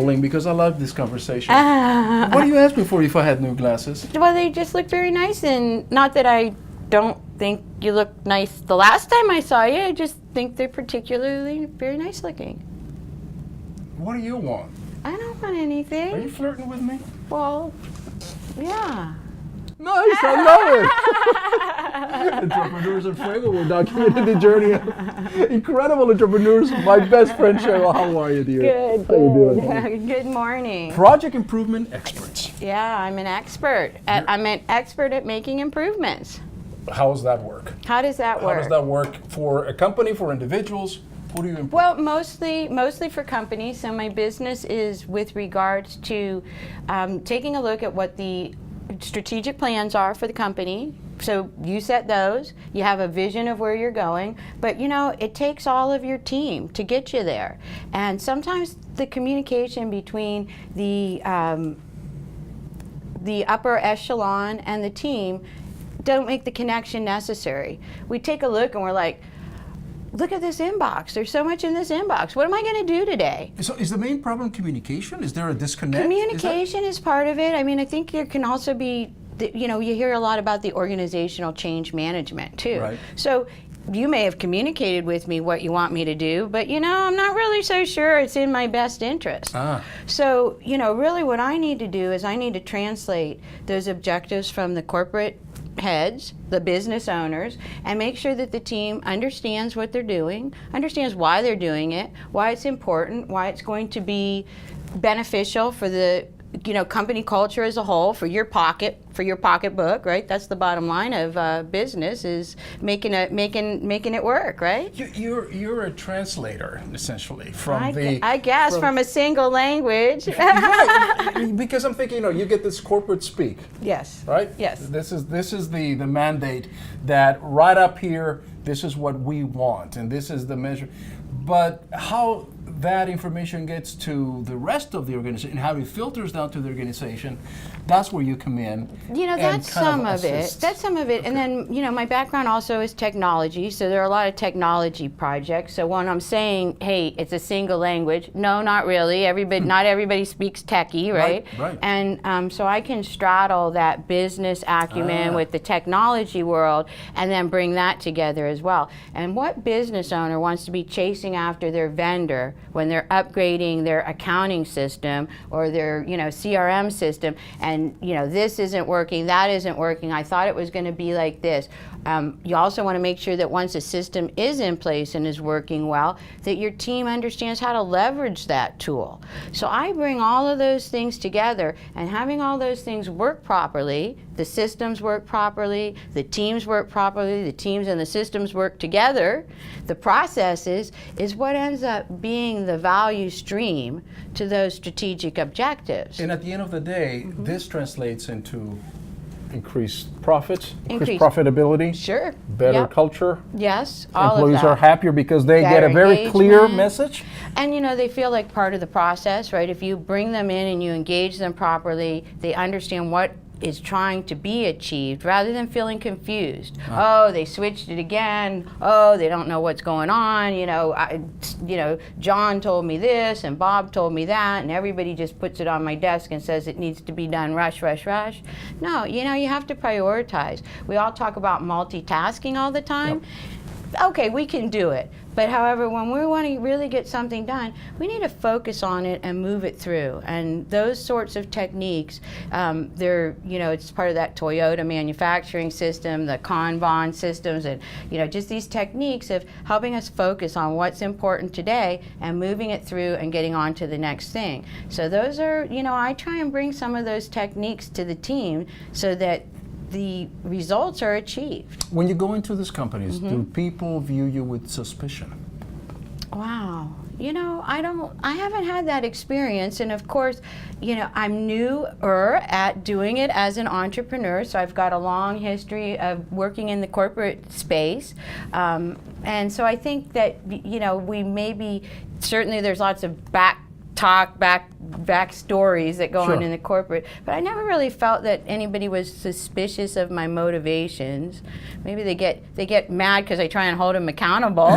Because I love this conversation. What do you ask me for if I had new glasses? Well, they just look very nice, and not that I don't think you look nice the last time I saw you. I just think they're particularly very nice looking. What do you want? I don't want anything. Are you flirting with me? Well, yeah. Nice, I love it. Entrepreneurs at Fuego will document the journey of incredible entrepreneurs. My best friend Sheryl, how are you, dear? Good. How you doing? Good morning. Project improvement experts. Yeah, I'm an expert. I'm an expert at making improvements. How does that work? How does that work? How does that work for a company, for individuals? Who do you improve? Well, mostly for companies. So my business is with regards to taking a look at what the strategic plans are for the company. So you set those, you have a vision of where you're going, but you know, it takes all of your team to get you there. And sometimes the communication between the upper echelon and the team don't make the connection necessary. We take a look and we're like, look at this inbox. There's so much in this inbox. What am I going to do today? So is the main problem communication? Is there a disconnect? Communication is part of it. I mean, I think there can also be, you know, you hear a lot about the organizational change management too. Right. So you may have communicated with me what you want me to do, but you know, I'm not really so sure it's in my best interest. So, you know, really what I need to do is I need to translate those objectives from the corporate heads, the business owners, and make sure that the team understands what they're doing, understands why they're doing it, why it's important, why it's going to be beneficial for the, you know, company culture as a whole, for your pocketbook, right? That's the bottom line of business, is making it work, right? You're a translator essentially from from a single language. Right, because I'm thinking, you know, you get this corporate speak. Yes. Right? Yes. This is the mandate that right up here, this is what we want, and this is the measure. But how that information gets to the rest of the organization and how it filters down to the organization, that's where you come in. You know, that's some of it. That's some of it. Okay. And then, you know, my background also is technology, so there are a lot of technology projects. So when I'm saying, hey, it's a single language, no, not really. Not everybody speaks techie, right? Right. And so I can straddle that business acumen with the technology world and then bring that together as well. And what business owner wants to be chasing after their vendor when they're upgrading their accounting system or their, you know, CRM system, and you know, this isn't working, that isn't working, I thought it was going to be like this. You also want to make sure that once a system is in place and is working well, that your team understands how to leverage that tool. So I bring all of those things together, and having all those things work properly, the systems work properly, the teams work properly, the teams and the systems work together, the processes is what ends up being the value stream to those strategic objectives. And at the end of the day, this translates into increased profits, increased profitability, sure, better culture. Yes, all employees of that. Are happier because they get a very clear message. And you know, they feel like part of the process, right? If you bring them in and you engage them properly, they understand what is trying to be achieved rather than feeling confused. Oh, they switched it again. Oh, they don't know what's going on. You know, John told me this and Bob told me that, and everybody just puts it on my desk and says it needs to be done rush, rush, rush. No, you know, you have to prioritize. We all talk about multitasking all the time. Yep. Okay, we can do it. But however, when we want to really get something done, we need to focus on it and move it through. And those sorts of techniques, they're, you know, it's part of that Toyota manufacturing system, the Kanban systems, and, you know, just these techniques of helping us focus on what's important today and moving it through and getting on to the next thing. So those are, you know, I try and bring some of those techniques to the team so that the results are achieved. When you go into these companies, do people view you with suspicion? Wow. You know, I haven't had that experience, and of course, you know, I'm newer at doing it as an entrepreneur, so I've got a long history of working in the corporate space, and so I think that, you know, we maybe, certainly there's lots of back talk back stories that go Sure. on in the corporate, but I never really felt that anybody was suspicious of my motivations. Maybe they get mad because I try and hold them accountable.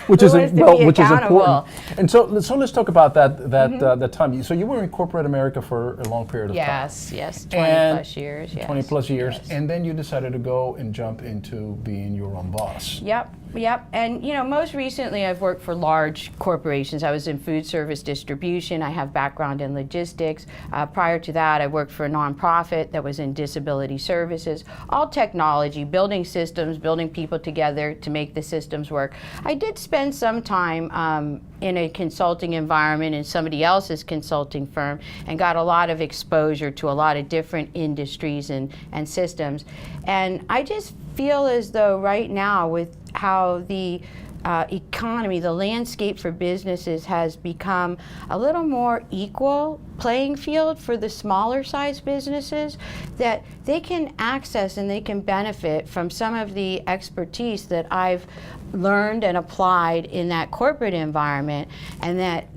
which is which is accountable? important. And so let's talk about that time. So you were in corporate America for a long period of time. Yes, 20 And plus years. Yes. 20 plus years, Yes. and then you decided to go and jump into being your own boss. Yep. And most recently I've worked for large corporations. I was in food service distribution. I have background in logistics. Prior to that, I worked for a nonprofit that was in disability services. All technology, building systems, building people together to make the systems work. I did spend some time in a consulting environment in somebody else's consulting firm and got a lot of exposure to a lot of different industries and systems. And I just feel as though right now with how the economy, the landscape for businesses has become a little more equal playing field for the smaller size businesses, that they can access and they can benefit from some of the expertise that I've learned and applied in that corporate environment, and that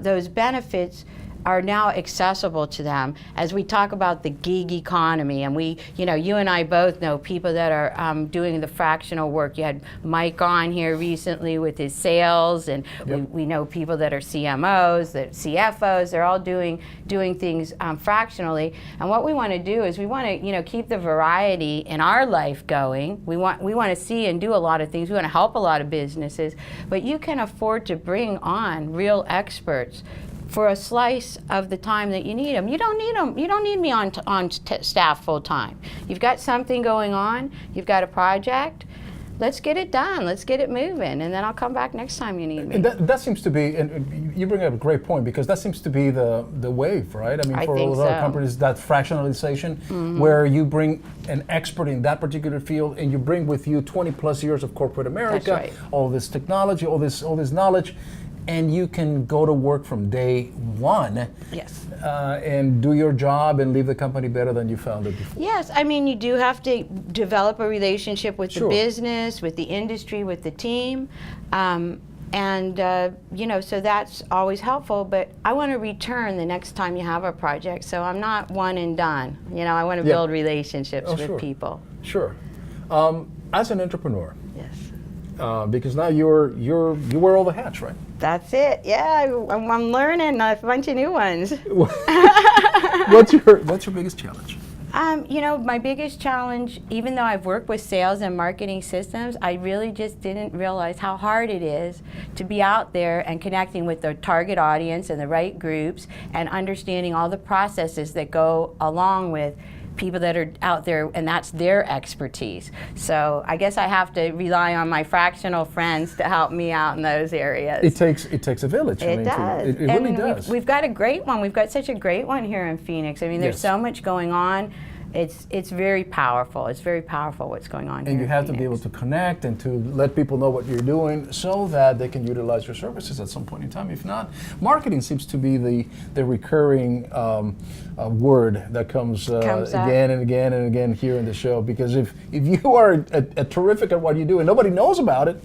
those benefits are now accessible to them as we talk about the gig economy. And you and I both know people that are doing the fractional work. You had Mike on here recently with his sales, and Yep. we know people that are CMOs, that CFOs. They're all doing things fractionally. And what we want to do is we want to keep the variety in our life going. We want to see and do a lot of things. We want to help a lot of businesses, but you can afford to bring on real experts for a slice of the time that you need them. You don't need them. You don't need me on staff full time. You've got something going on. You've got a project. Let's get it done. Let's get it moving, and then I'll come back next time you need me. And that seems to be, and you bring up a great point, because that seems to be the wave, right? I mean, for a think lot of so. companies, that fractionalization, where you bring an expert in that particular field, and you bring with you 20 plus years of corporate America, That's right. all this technology, all this knowledge, and you can go to work from day one. Yes. And do your job and leave the company better than you found it before. Yes, I mean, you do have to develop a relationship with Sure. the business, with the industry, with the team. So that's always helpful, but I want to return the next time you have a project, so I'm not one and done. I want to Yeah. build relationships with Sure. people. Sure. As an entrepreneur, Yes. because now you wear all the hats, right? That's it. Yeah, I'm learning a bunch of new ones. What's your biggest challenge? My biggest challenge, even though I've worked with sales and marketing systems, I really just didn't realize how hard it is to be out there and connecting with the target audience and the right groups and understanding all the processes that go along with people that are out there, and that's their expertise. So I guess I have to rely on my fractional friends to help me out in those areas. It takes a village. It does. It really does. We've got a great one. We've got such a great one here in Phoenix. I mean, there's Yes. so much going on. It's very powerful. It's very powerful what's going on here. And you in have to be able Phoenix. to connect and to let people know what you're doing so that they can utilize your services at some point in time. If not, marketing seems to be the recurring word that comes Comes up. again and again and again here in the show. Because if you are a terrific at what you do and nobody knows about it,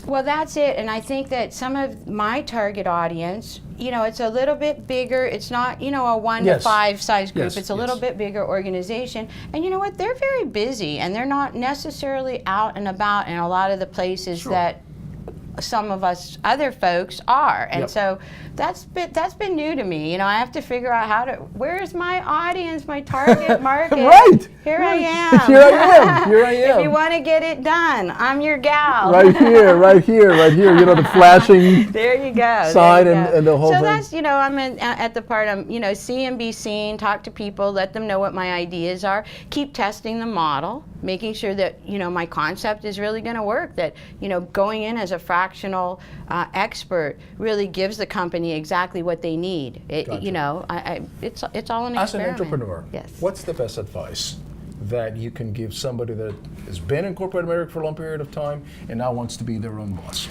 Well, that's it. And I think that some of my target audience, it's a little bit bigger. It's not, a 1 Yes. to 5 size group. Yes, It's a little yes. bit bigger organization. And you know what? They're very busy, and they're not necessarily out and about in a lot of the places Sure. that some of us other folks are. And Yep. so that's been new to me. I have to figure out where's my audience, my target market. Right. Here I Right. am. Here I am. If you want to get it done, I'm your gal. right here. The flashing. There you go. Sign there you and go. the whole so thing. that's, I'm at the part, I'm, see and be seen, talk to people, let them know what my ideas are, keep testing the model, making sure that, my concept is really going to work, that, going in as a fractional expert really gives the company exactly what they need. Gotcha. It's all an As an experiment. entrepreneur, Yes. what's the best advice that you can give somebody that has been in corporate America for a long period of time and now wants to be their own boss?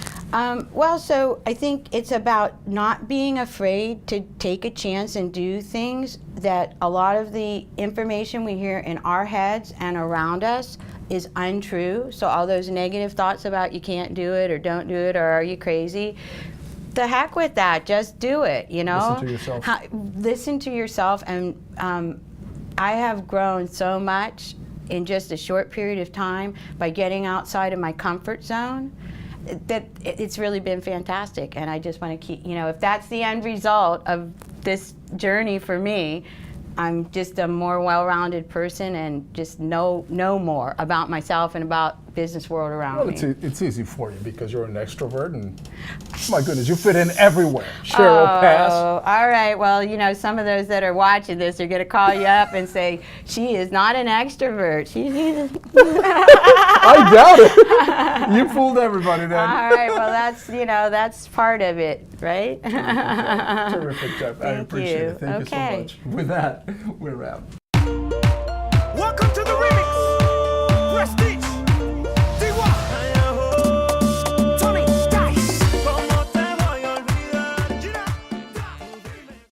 So I think it's about not being afraid to take a chance and do things that a lot of the information we hear in our heads and around us is untrue. So all those negative thoughts about you can't do it or don't do it or are you crazy, the heck with that. Just do it, you know? Listen to yourself. Listen to yourself. And I have grown so much in just a short period of time by getting outside of my comfort zone that it's really been fantastic. And I just want to keep, you know, if that's the end result of this journey for me, I'm just a more well-rounded person and just know more about myself and about business world around me. It's easy for you because you're an extrovert, and my goodness, you fit in everywhere. Sheryl, pass. All right. Well, you know, some of those that are watching this are going to call you up and say, she is not an extrovert. I doubt it. You fooled everybody then. All right. Well, that's, you know, that's part of it, right? Terrific job. I appreciate it. Thank you so much. With that, we're out. Welcome to the remix. Prestige.